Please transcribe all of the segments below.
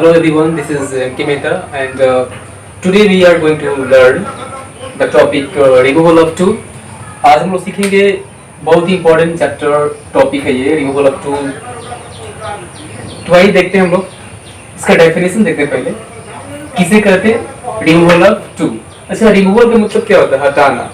Hello everyone, this is Kimeta and today we are going to learn the topic removal of two. आज हम लोग सीखेंगे बहुत ही important chapter topic है ये removal of two. तो आइए देखते हैं हम लोग इसका डेफिनेशन देखते हैं पहले. किसे कहते हैं removal of two. अच्छा removal का मतलब क्या होता है? हटाना,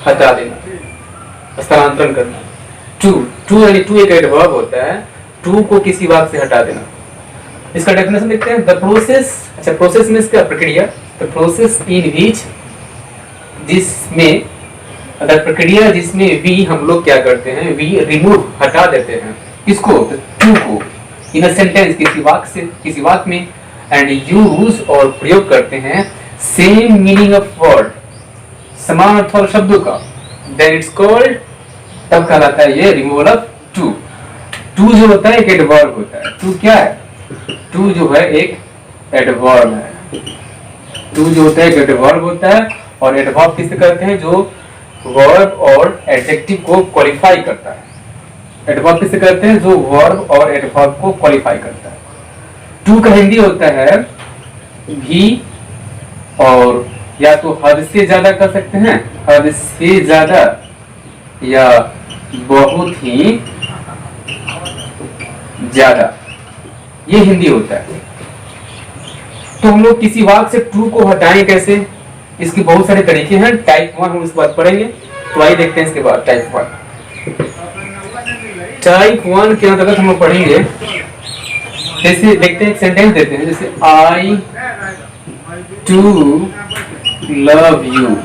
हटा देना, स्थानांतरण करना. two यानी two एक एडवर्ब होता है. two को किसी वाक्य से हटा देना. इसका डेफिनेशन देखते हैं. द प्रोसेस, अच्छा प्रोसेस में इसका प्रक्रिया, द प्रोसेस इन विच, जिसमें, द प्रक्रिया जिसमें वी हम लोग क्या करते हैं, वी रिमूव हटा देते हैं. किसको? टू को. इन अ सेंटेंस किसी वाक्य से, किसी वाक्य में. एंड यूज और प्रयोग करते हैं सेम मीनिंग ऑफ वर्ड, समान अर्थ वाले शब्दों का. देन इट्स कॉल्ड, तब कहलाता है ये रिमूवल ऑफ टू. टू जो होता है एक एडवर्ब होता है. टू क्या है? टू जो है एक एडवर्ब है. टू जो होता है एक एडवर्ब होता है. और एडवर्ब किससे करते हैं? जो वर्ब और एडजेक्टिव को क्वालिफाई करता है. एडवर्ब किससे करते हैं? जो वर्ब और एडवर्ब को क्वालिफाई करता है. टू का हिंदी होता है भी, और या तो हद से ज्यादा कर सकते हैं, हद से ज्यादा, या बहुत ही ज्यादा, ये हिंदी होता है. तो हम लोग किसी वाक्य से टू को हटाएं कैसे? इसके बहुत सारे तरीके हैं. टाइप 1 हम इसके बाद पढ़ेंगे. तो आइए देखते हैं इसके बाद टाइप 1. टाइप 1 के अंतर्गत हम लोग पढ़ेंगे. जैसे देखते हैं, एक सेंटेंस देते हैं, जैसे आई टू लव यू.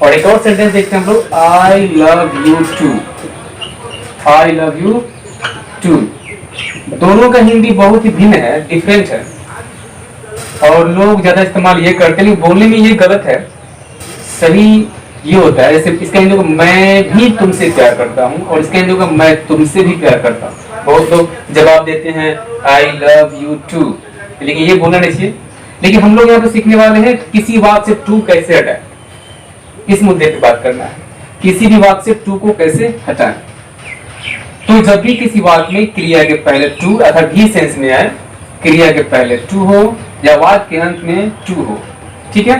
और एक और सेंटेंस देखते हैं हम लोग, I love you too. I love you too. दोनों का हिंदी बहुत ही भिन्न है, डिफरेंट है. और लोग ज्यादा इस्तेमाल ये करते हैं, बोलने में ये गलत है. सही ये होता है, जैसे इसका हिंदी को मैं भी तुमसे प्यार करता हूँ, और इसका हिंदी को मैं तुमसे भी प्यार करता हूँ. बहुत लोग जवाब देते हैं आई लव यू टू, लेकिन ये बोलना नहीं चाहिए. लेकिन हम लोग यहाँ पे सीखने वाले हैं किसी वाक्य से टू कैसे हटाएं. इस मुद्दे पे बात करना है, किसी भी वाक्य से टू को कैसे हटाएं. तो जब भी किसी वाक्य में क्रिया के पहले टू अर्थात भी सेंस में आए, क्रिया के पहले टू हो या वाक्य के अंत में टू हो, ठीक है,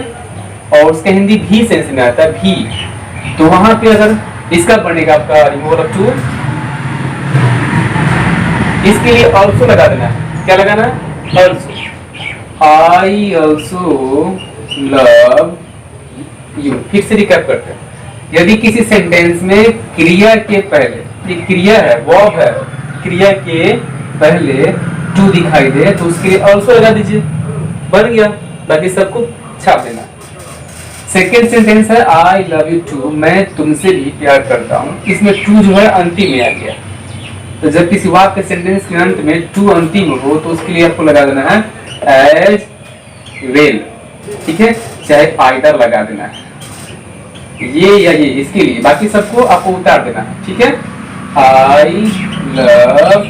और उसका हिंदी भी सेंस में आता है भी, तो वहां पे अगर इसका बनेगा आपका रिमूवल ऑफ टू. इसके लिए ऑल्सो लगा देना है. क्या लगाना है? Also. I also love you. फिर से रिकैप करते हैं. यदि किसी सेंटेंस में क्रिया के पहले, ये क्रिया है, वर्ब है, क्रिया के पहले टू दिखाई दे तो उसके लिए ऑल्सो लगा दीजिए, बन गया. बाकी सबको छाप देना. सेकेंड सेंटेंस है आई लव यू टू, मैं तुमसे भी प्यार करता हूँ. इसमें टू जो है अंतिम में आ गया. तो जब किसी वाक्य सेंटेंस के अंत में टू अंतिम हो तो उसके लिए आपको लगा देना है एज वेल, ठीक है, चाहे आइदर लगा देना है, ये या ये, इसके लिए. बाकी सबको आपको उतार देना है, ठीक है. I love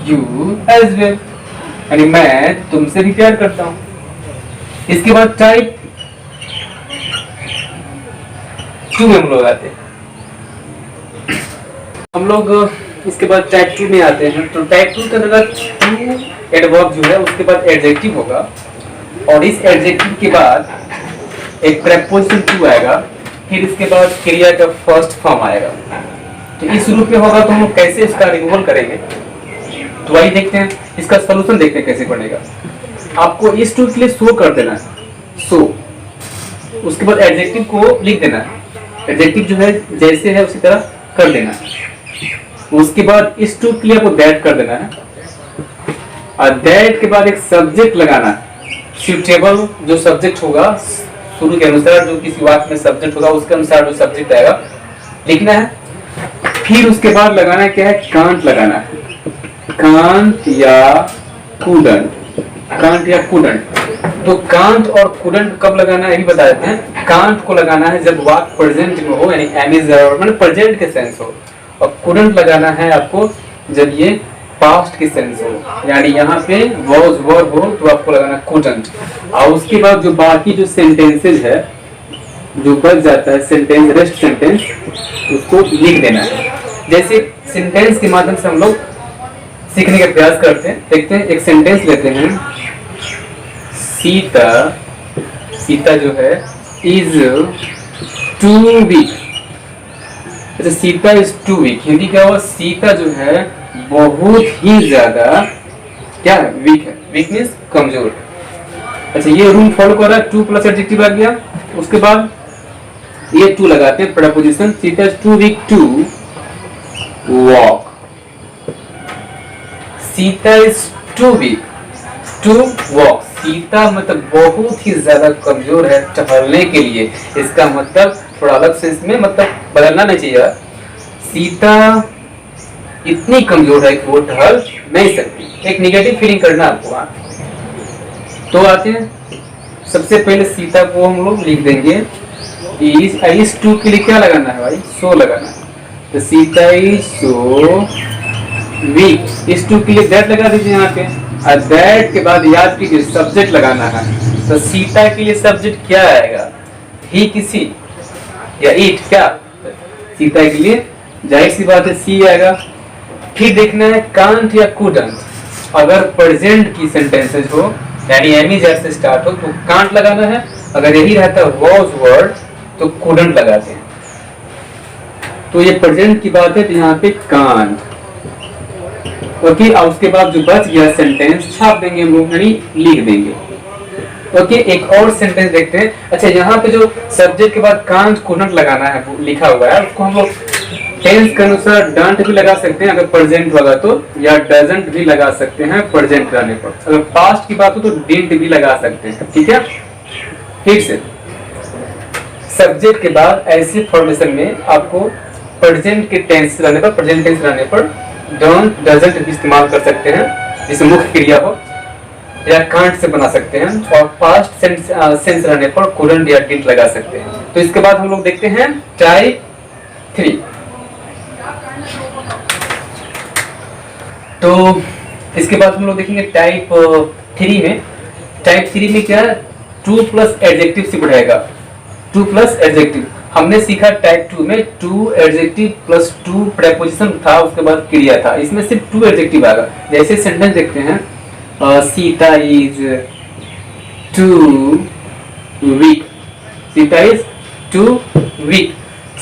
you as well, यानी मैं तुमसे भी प्यार करता हूं. इसके बाद टाइप 2 में हम लोग आते हैं. हम लोग इसके बाद टाइप 2 में आते हैं. तो टाइप 2 के अंतर्गत टू एडवर्ब जो है उसके बाद एडजेक्टिव होगा, और इस एडजेक्टिव के बाद एक प्रेपोजिशन टू आएगा. फिर इसके बाद क्रिया का फर्स्ट फॉर्म आएगा. तो इस रूप में होगा. तो हम कैसे इसका रिमूवल करेंगे, तो वही देखते हैं. इसका सॉल्यूशन देखते हैं कैसे बनेगा. आपको इस टू के लिए सो कर देना है, सो. उसके बाद एडजेक्टिव को लिख देना है. एडजेक्टिव जो है जैसे है उसी तरह कर देना है. उसके बाद इस टू के लिए आपको दैट कर देना है, और दैट के बाद एक सब्जेक्ट लगाना है. सुटेबल जो सब्जेक्ट होगा, शुरू के अनुसार जो किसी वाक्य में सब्जेक्ट होगा उसके अनुसार जो सब्जेक्ट आएगा लिखना है. फिर उसके बाद लगाना क्या है? कांट लगाना है. कांट या कुडंट, कांट या कुडंट. तो कांट और कुडंट कब लगाना है ये भी बता देते हैं. कांट को लगाना है जब वाक्य प्रेजेंट में हो, यानी एम इज मतलब प्रेजेंट के सेंस हो, और कुडंट लगाना है आपको जब ये पास्ट के सेंस हो, यानी यहाँ पे वॉज वर्ब हो तो आपको लगाना कुडंट. और उसके बाद जो बाकी जो सेंटेंसेज है जो बच जाता है सेंटेंस, रेस्ट सेंटेंस, उसको लिख देना है. जैसे सेंटेंस के माध्यम से हम लोग सीखने का प्रयास करते हैं. देखते हैं, एक सेंटेंस लेते हैं. सीता सीता जो है इज टू वीक। अच्छा, Sita is too weak, Hindi क्या हुआ, सीता जो है बहुत ही ज्यादा क्या है, वीक है। वीक मीन्स कमजोर है। अच्छा, ये रूल फॉलो कर रहा है, टू प्लस एडजेक्टिव आ गया, उसके बाद ये टू लगाते हैं preposition, Sita is too weak to walk. Sita is too weak to walk, Sita मतलब बहुत ही ज्यादा कमजोर है टहलने के लिए। इसका मतलब थोड़ा अलग सेंस में, मतलब बदलना नहीं चाहिए। सीता इतनी कमजोर है कि वो टहल नहीं सकती। एक नेगेटिव फीलिंग करना आपको। तो आते हैं, सबसे पहले सीता को हम लोग लिख देंगे इस टू के लिए क्या लगाना है भाई, सो लगाना है। तो सीता इज सो वीक, इस टू के लिए दैट लगा दीजिए यहाँ पे, और दैट के बाद याद कीजिए सब्जेक्ट लगाना है। तो सीता के लिए सब्जेक्ट क्या आएगा, ही किसी या इट, क्या सीता के लिए जाहिर सी बात है सी आएगा। फिर देखना है कांट या कुडंट। अगर प्रेजेंट की सेंटेंसेज हो यानी एमी जेड से स्टार्ट हो तो कांट लगाना है, अगर यही रहता है वॉज वर्ड तो कुडंट लगाते हैं। तो ये प्रेजेंट की बात है तो यहाँ पे कांट, ओके। और उसके बाद जो बच गया सेंटेंस छाप देंगे हम लोग, यानी लिख देंगे, ओके। एक और सेंटेंस देखते हैं। अच्छा, यहाँ पे जो सब्जेक्ट के बाद कांट कुडंट लगाना है लिखा हुआ है, उसको हम लोग टेंस के अनुसार डंट भी लगा सकते हैं अगर प्रेजेंट होगा तो, या डजंट भी लगा सकते हैं प्रेजेंट रहने पर। अगर पास्ट की बात हो तो डिडंट भी लगा सकते हैं, ठीक है। ठीक से सब्जेक्ट के बाद ऐसे फॉर्मेशन में आपको प्रेजेंट के टेंस रहने पर, प्रेजेंट टेंस रहने पर डोंट डजंट भी इस्तेमाल कर सकते हैं जिसे मुख्य क्रिया हो, या कांट से बना सकते हैं। और पास्ट सेंस रहने पर कुडंट या डिडंट लगा सकते हैं। तो इसके बाद हम लोग देखते हैं टाइप 3। तो इसके बाद हम लोग देखेंगे टाइप 3 में। टाइप 3 में क्या है, टू प्लस एडजेक्टिव से बढ़ाएगा, टू प्लस एडजेक्टिव। हमने सीखा टाइप 2 में too adjective plus to preposition था, उसके बाद क्रिया था। इसमें सिर्फ टू एडजेक्टिव आएगा। जैसे सेंटेंस देखते हैं, Sita is too weak, Sita is too weak,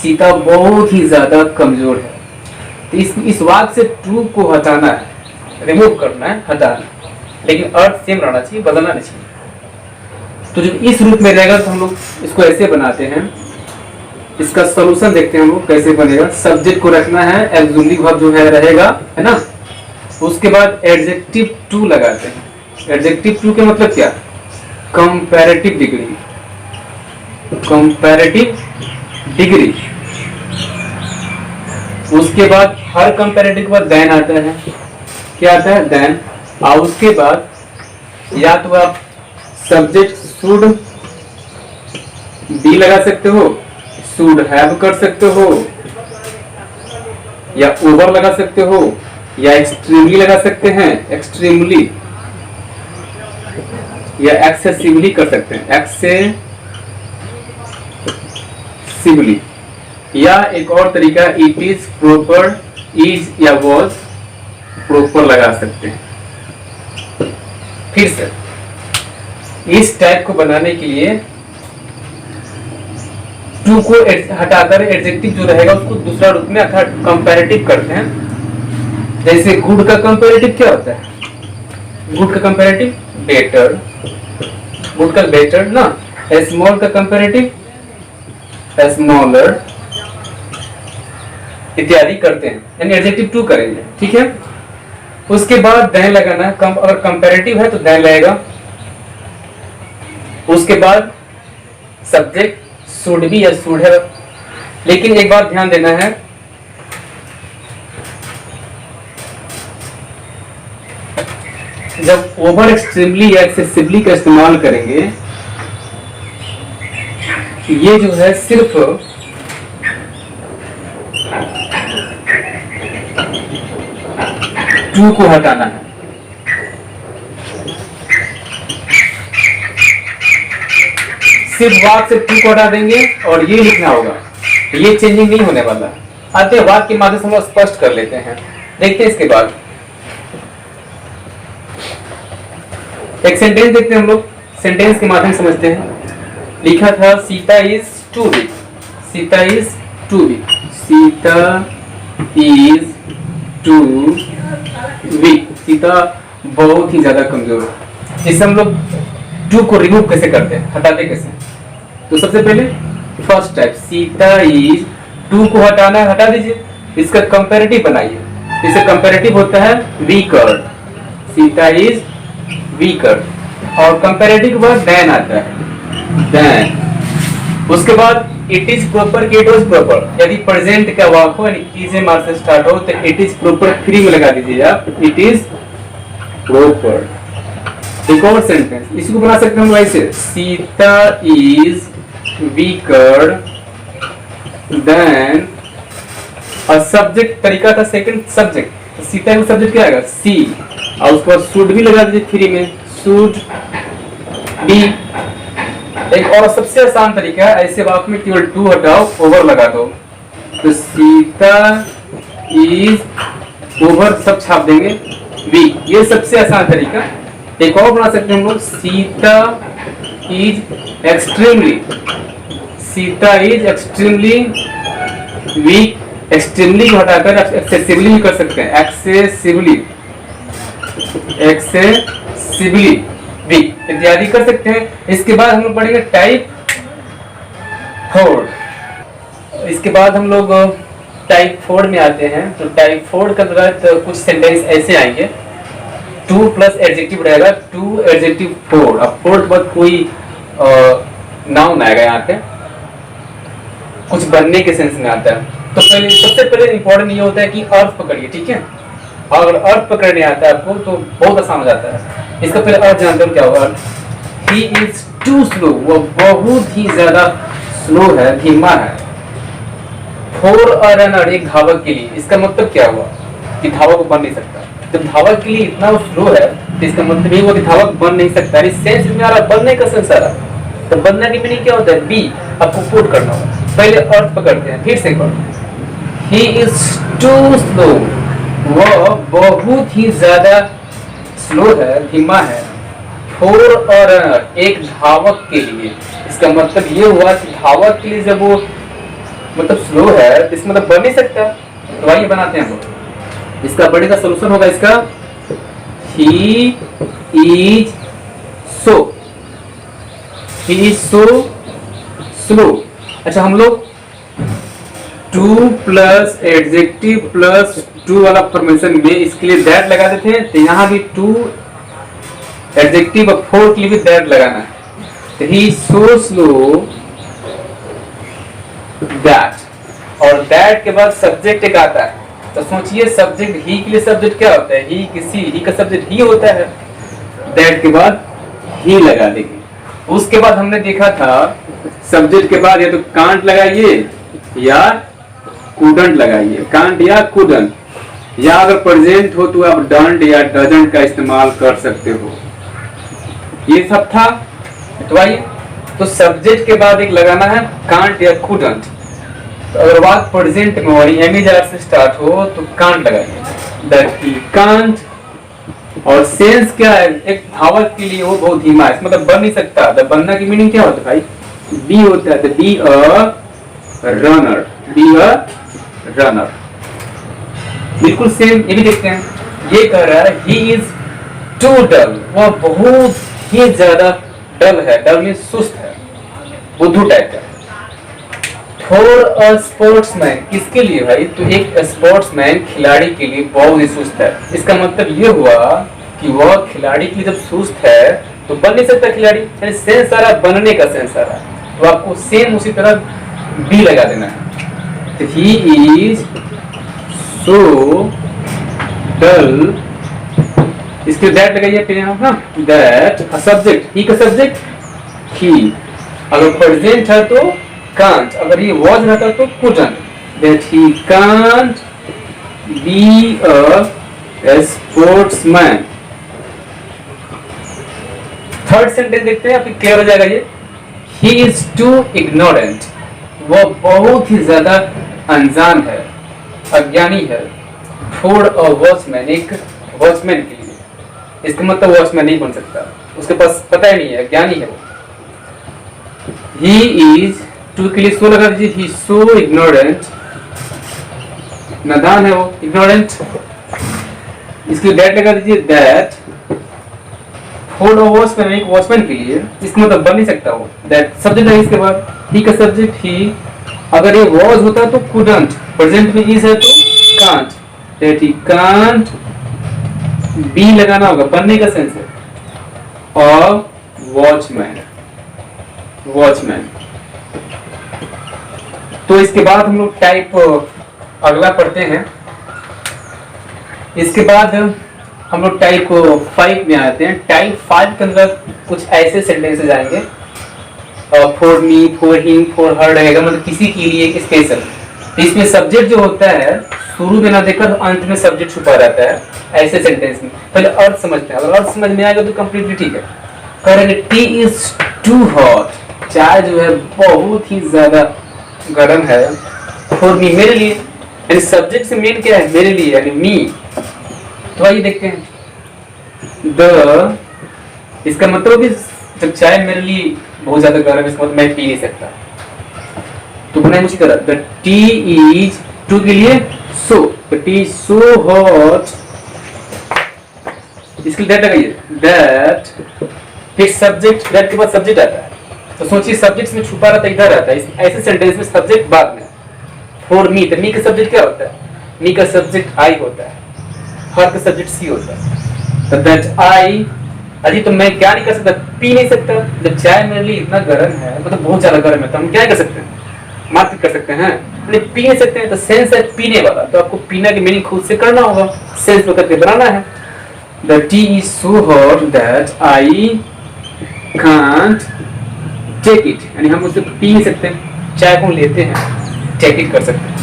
Sita बहुत ही ज्यादा कमजोर है। तो इस वाक्य से टू को हटाना है, रिमूव करना है, हटाना, लेकिन अर्थ सेम रहना चाहिए, बदलना नहीं चाहिए। तो जब इस रूप में रहेगा तो हम लोग इसको ऐसे बनाते हैं। इसका सॉल्यूशन देखते हैं हम लोग कैसे बनेगा। सब्जेक्ट को रखना है, एक्सक्लूसिव वर्ब जो है रहेगा, है ना। उसके बाद एडजेक्टिव टू लगाते हैं। एडजेक्टिव टू के मतलब क्या, कंपैरेटिव डिग्री, कंपैरेटिव डिग्री। उसके बाद हर कंपैरेटिव के बाद देन आता है, क्या आता है, देन। और उसके बाद या तो आप सब्जेक्ट शुड बी लगा सकते हो, शुड हैव कर सकते हो, या ओवर लगा सकते हो, या एक्सट्रीमली लगा सकते हैं, एक्सट्रीमली, या एक्सेसिवली कर सकते हैं, एक्सेसिवली। या एक और तरीका इट इज प्रॉपर, इज या वॉज प्रॉपर लगा सकते हैं। फिर से इस टाइप को बनाने के लिए टू को हटाकर एडजेक्टिव जो रहेगा उसको दूसरा रूप में अर्थात कंपैरेटिव करते हैं। जैसे गुड का कंपैरेटिव क्या होता है, गुड का कंपैरेटिव बेटर, गुड का बेटर ना। स्मॉल का कंपैरेटिव स्मॉलर इत्यादि करते हैं, यानी एडजेक्टिव टू करेंगे, ठीक है। उसके बाद देन लगाना, अगर कंपैरेटिव है तो देन लगेगा। उसके बाद सब्जेक्ट शुड बी या शुड है। लेकिन एक बात ध्यान देना है, जब ओवर एक्सट्रीमली या एक्सेसिवली का इस्तेमाल करेंगे, ये जो है सिर्फ टू को हटाना है। सिर्फ वाक्य से टू को हटा देंगे और ये लिखना होगा, ये चेंजिंग नहीं होने वाला। आते वाक्य के माध्यम से हम लोग स्पष्ट कर लेते हैं। देखते हैं इसके बाद एक सेंटेंस देखते हैं हम लोग। सेंटेंस के माध्यम से समझते हैं। लिखा था Sita is too weak, Sita is too weak, Sita is too weak, Sita बहुत ही ज्यादा कमजोर है। इसे हम लोग टू को रिमूव कैसे करते हैं, हटाते कैसे? तो सबसे पहले first type, Sita is, too को हटाना है, हटा दीजिए, इसका कंपैरेटिव बनाइए। इसे कंपैरेटिव होता है वीकर, सीता इज वीकर, और कंपैरेटिव के बाद देन आता है, देन। उसके बाद इट इज प्रॉपर कि इट वाज प्रॉपर, यदि प्रेजेंट का वाक हो यानी इज मार से स्टार्ट हो तो इट इज प्रॉपर फ्री में लगा दीजिए आप, इट इज प्रॉपर। एक और सेंटेंस इसको बना सकते हैं हम ऐसे, सीता इज वीकर देन और सब्जेक्ट तरीका था सेकंड सब्जेक्ट, सीता का सब्जेक्ट क्या आएगा? सी, और उसके बाद शुड भी लगा दीजिए फ्री में, शुड बी। एक और सबसे आसान तरीका है, ऐसे वाक्य में केवल टू हटाओ, ओवर लगा दो, तो सीता इज, ओवर सब छाप देंगे, वी, ये सबसे आसान तरीका। एक और बना सकते हैं हम लोग, Sita is extremely, Sita is extremely weak, extremely को हटाकर एक्सेसिवली भी कर सकते हैं, एक्सेसिवली, एक्सेसिवली वीक इत्यादि कर सकते हैं। इसके बाद हम लोग पढ़ेंगे टाइप 4। इसके बाद हम लोग टाइप 4 में आते हैं। तो टाइप 4 के अंतर्गत कुछ सेंटेंस ऐसे आएंगे, टू प्लस एडजेक्टिव रहेगा, टू एडजेक्टिव 4। अब 4 के बाद कोई नाउन आएगा, यहाँ पे कुछ बनने के सेंस में आता है। तो पहले सबसे पहले इंपॉर्टेंट ये होता है कि अर्थ पकड़िए, ठीक है? अगर अर्थ पकड़ने आता है आपको तो बहुत आसान हो जाता है। इसका पहले अर्थ जानते हो क्या होगा? ही इज टू स्लो, वो बहुत ही ज्यादा स्लो है, धीमा है। फॉर अ रनर, एक धावक के लिए, इसका मतलब क्या हुआ कि धावक बन नहीं सकता। जब धावक के लिए इतना स्लो है तो इसका मतलब ये हुआ कि धावक बन नहीं सकता। इस सेंस में आ रहा, बनने का सेंस आ रहा। तो बनने की मीनिंग क्या होता है? बी, आपको कोट करना होगा। पहले अर्थ पकड़ते हैं, फिर से पढ़ो। He is too slow, वह बहुत ही ज्यादा स्लो है, धीमा है। For a runner, एक धावक के लिए, इसका मतलब ये हुआ कि धावक के लिए जब वो मतलब स्लो है तो इसका मतलब बन नहीं सकता। तो आइए बनाते हैं हम लोग। इसका बड़े का सोल्यूशन होगा इसका, he is so, he is so slow। अच्छा, हम लोग two plus adjective plus to वाला फॉर्मेशन में इसके लिए दैट लगा देते हैं, तो यहाँ भी टू एडजेक्टिव और 4 के लिए भी दैट लगाना है। तो ही सो स्लो दैट, और दैट के बाद सब्जेक्ट एक आता है। तो सोचिए सब्जेक्ट, ही के लिए सब्जेक्ट क्या होता है? ही, किसी, ही का सब्जेक्ट ही होता है। दैट के बाद ही लगा देंगे। उसके बाद हमने देखा था सब्जेक्ट के बाद या तो कांट लगाइए या कुडंट लगाइए, कांट या कुडंट, या अगर प्रेजेंट हो तो आप डंट या डजंट का इस्तेमाल कर सकते हो। ये सब था। तो आइए, तो सब्जेक्ट के बाद एक लगाना है कांट या कुडंट। तो अगर बात प्रेजेंट में और एमएजआर से स्टार्ट हो तो कांट लगाइए, दैट ही कांट। और सेंस क्या है? एक धावक के लिए वो बहुत धीमा है, मतलब बन नहीं सकता। तो बनना की मीनिंग क्या होता है भाई? बी होता है, तो be a runner, be a runner. बिल्कुल सेम ये भी देखते हैं। ये कह रहा है ही इज टू डल, वह बहुत ही ज्यादा डल है। डल में सुस्त है, बुद्धू टाइप का। फॉर अ स्पोर्ट्समैन, किसके लिए भाई? तो एक स्पोर्ट्समैन खिलाड़ी के लिए बहुत ही सुस्त है। इसका मतलब ये हुआ कि वह खिलाड़ी के लिए जब सुस्त है तो बन नहीं सकता खिलाड़ी, यानी सेंस आ रहा, बनने का सेंस आ रहा। तो आपको सेम उसी तरह बी लगा देना है। तो ही इज सो डल, इसके दैट लगाइए फिर यहाँ, हाँ, दैट सब्जेक्ट, ही का सब्जेक्ट ही। अगर प्रेजेंट है तो कांट, अगर ये वॉज रहता तो couldn't. That he can't be a sportsman. Third sentence देखते हैं, आपको क्लियर हो जाएगा ये। ही इज टू इग्नोरेंट, वो बहुत ही ज्यादा अनजान है, अज्ञानी है। फॉर अ वॉचमैन, एक वॉचमैन के लिए, इसका मतलब वॉचमैन नहीं बन सकता। उसके पास पता ही नहीं है, ज्ञानी है वो। ही इज, टू के लिए सो लगा दीजिए, ही सो इग्नोरेंट, नादान है वो, इग्नोरेंट। इसके लिए दैट लगा दीजिए, दैट। फॉर वॉचमैन, एक वॉचमैन के लिए, इसका मतलब बन नहीं सकता वो, दैट सब्जेक्ट है इसके बाद, ही का सब्जेक्ट ही, अगर ये वॉज होता तो कुडंट, प्रेजेंट में इज है तो can't, that he can't be लगाना होगा, बनने का सेंस है, और वॉचमैन, वॉचमैन। तो इसके बाद हम लोग टाइप अगला पढ़ते हैं। इसके बाद हम लोग टाइप 5 में आते हैं। टाइप 5 के अंदर कुछ ऐसे सेंटेंसेस आएंगे, for me, for him, for her रहेगा, मतलब किसी के लिए एक स्पेशल। तो इसमें सब्जेक्ट जो होता है शुरू में ना देकर अंत में सब्जेक्ट छुपा रहता है ऐसे सेंटेंस में। पहले अर्थ समझते हैं, अगर अर्थ समझ में आएगा तो कंप्लीटली ठीक है। करेंगे टी इज टू हॉट, चाय जो है बहुत ही ज्यादा गर्म है। फॉर मी, मेरे लिए, यानी सब्जेक्ट से मेन क्या है, मेरे लिए, यानी मी। तो आइए देखते हैं। द, इसका मतलब भी जब चाय मेरे लिए बहुत ज्यादा गर्म है, इसका मतलब मैं पी नहीं सकता, तो बनाए उसी तरह। द टी इज, टू के लिए so, the tea is so hot, इसके लिए दैट लगाइए, दैट। फिर सब्जेक्ट, दैट के बाद सब्जेक्ट आता है, तो सोचिए सब्जेक्ट में छुपा रहता है, इधर रहता है, ऐसे सेंटेंस में सब्जेक्ट बाद में। फॉर मी, तो मी का सब्जेक्ट क्या होता है, मी का सब्जेक्ट आई होता है, हर का सब्जेक्ट सी होता है। तो दैट आई, अजी तो मैं क्या नहीं कर सकता, पी नहीं सकता। जब चाय मेरे लिए इतना गर्म है, मतलब बहुत ज्यादा गर्म है, तो हम क्या कर सकते हैं, मात्र कर सकते हैं, पी नहीं सकते हैं। तो सेंस है पीने वाला, तो आपको पीना की मीनिंग खुद से करना होगा, सेंस में करके बनाना है। The tea is so hot that I can't take it, यानी हम उसे पी नहीं सकते, चाय को लेते हैं, टेक इट कर सकते हैं,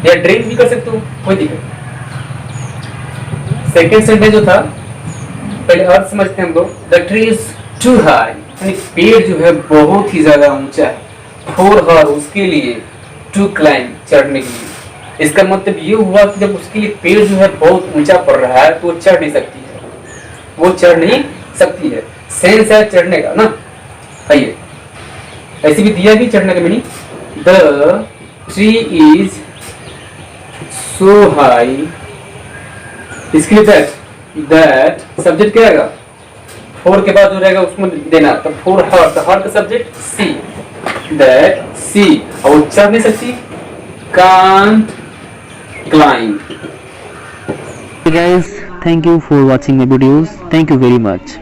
या ड्रिंक भी कर सकते हो, कोई दिक्कत नहीं। सेकेंड सेंटेंस जो था, पहले अर्थ समझते हैं हम लोग। The tree is too high, यानी पेड़ जो है बहुत ही ज्यादा ऊंचा है। फॉर हर, उसके लिए, टू क्लाइंब, चढ़ने के लिए। इसका मतलब ये हुआ कि जब उसके लिए पेड़ जो है बहुत ऊंचा पड़ रहा है तो वो चढ़ नहीं सकती है, वो चढ़ नहीं सकती है। सेंस है चढ़ने का ना, आइए ऐसे भी दिया भी चढ़ने का meaning. The tree is so high, इसके लिए दैट, दैट सब्जेक्ट क्या रहेगा, फोर के बाद जो रहेगा उसमें देना, तो फोर हर, तो हर का सब्जेक्ट सी, दैट सी, और चढ़ नहीं सकती, can't climb. Hey guys, thank you for watching my videos. Thank you very much.